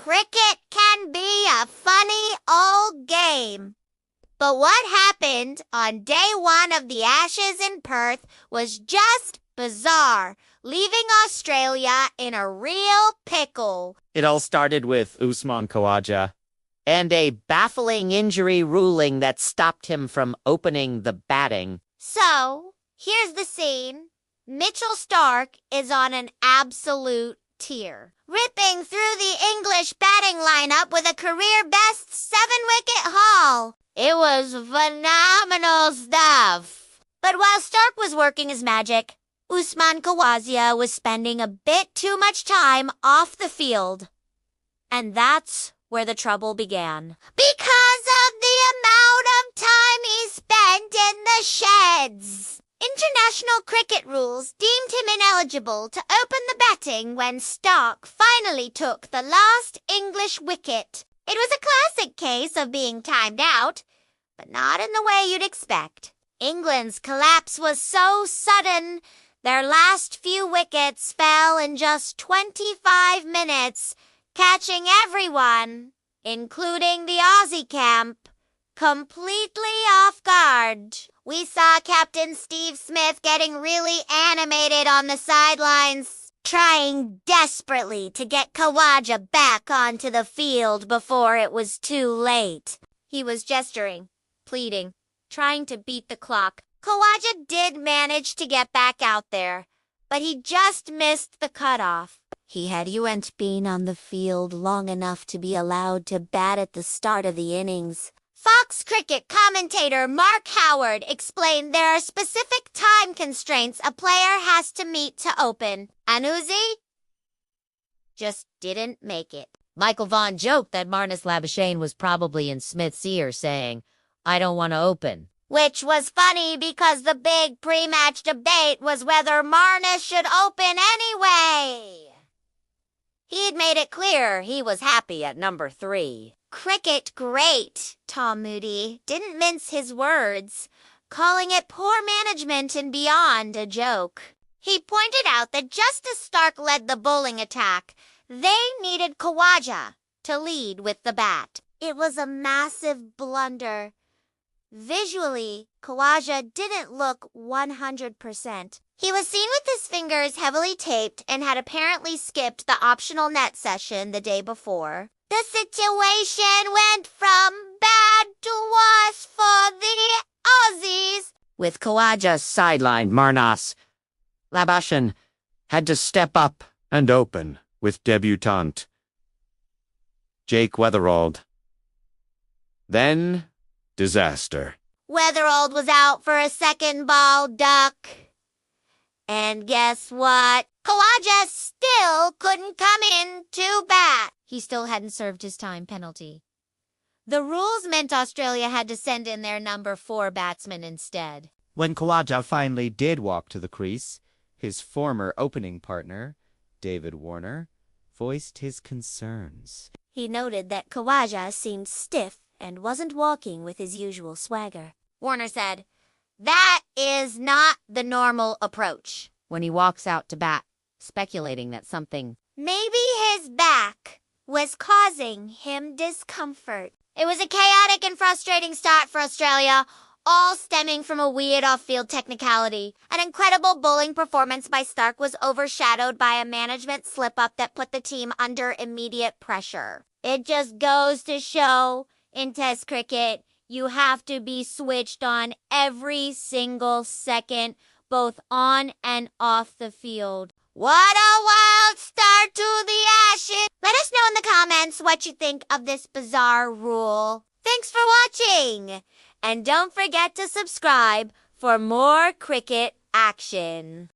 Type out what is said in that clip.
Cricket can be a funny old game. But what happened on day one of the Ashes in Perth was just bizarre, leaving Australia in a real pickle. It all started with Usman Khawaja and a baffling injury ruling that stopped him from opening the batting. So, here's the scene. Mitchell Starc is on an absolute tear, ripping through the English batting lineup with a career-best 7-wicket haul. It was phenomenal stuff. But while Starc was working his magic, Usman Khawaja was spending a bit too much time off the field. And that's where the trouble began. Because of the amount of time he spent in the sheds. International cricket rules deemed him ineligible to open the batting when Starc finally took the last English wicket. It was a classic case of being timed out, but not in the way you'd expect. England's collapse was so sudden, their last few wickets fell in just 25 minutes, catching everyone, including the Aussie camp, completely off guard. We saw Captain Steve Smith getting really animated on the sidelines, trying desperately to get Khawaja back onto the field before it was too late. He was gesturing, pleading, trying to beat the clock. Khawaja did manage to get back out there, but he just missed the cutoff. He hadn't been on the field long enough to be allowed to bat at the start of the innings. Fox cricket commentator Mark Howard explained there are specific time constraints a player has to meet to open. And Uzi just didn't make it. Michael Vaughan joked that Marnus Labuschagne was probably in Smith's ear saying, "I don't want to open." Which was funny because the big pre-match debate was whether Marnus should open anyway. He'd made it clear he was happy at number 3. Cricket great, Tom Moody didn't mince his words, calling it poor management and beyond a joke. He pointed out that just as Starc led the bowling attack, they needed Khawaja to lead with the bat. It was a massive blunder. Visually, Khawaja didn't look 100%. He was seen with his fingers heavily taped and had apparently skipped the optional net session the day before. The situation went from bad to worse for the Aussies. With Khawaja's sideline, Marnus Labuschagne had to step up and open with debutant Jake Weatherald. Then, disaster. Weatherald was out for a second ball duck. And guess what? Khawaja still couldn't come in to bat. He still hadn't served his time penalty. The rules meant Australia had to send in their number 4 batsman instead. When Khawaja finally did walk to the crease, his former opening partner, David Warner, voiced his concerns. He noted that Khawaja seemed stiff and wasn't walking with his usual swagger. Warner said, "That is not the normal approach." When he walks out to bat, speculating that something Maybe his back was causing him discomfort. It was a chaotic and frustrating start for Australia, all stemming from a weird off-field technicality. An incredible bowling performance by Starc was overshadowed by a management slip-up that put the team under immediate pressure. It just goes to show, in Test cricket, you have to be switched on every single second, both on and off the field. What a wild start to the Ashes! Let us know in the comments what you think of this bizarre rule. Thanks for watching! And don't forget to subscribe for more cricket action.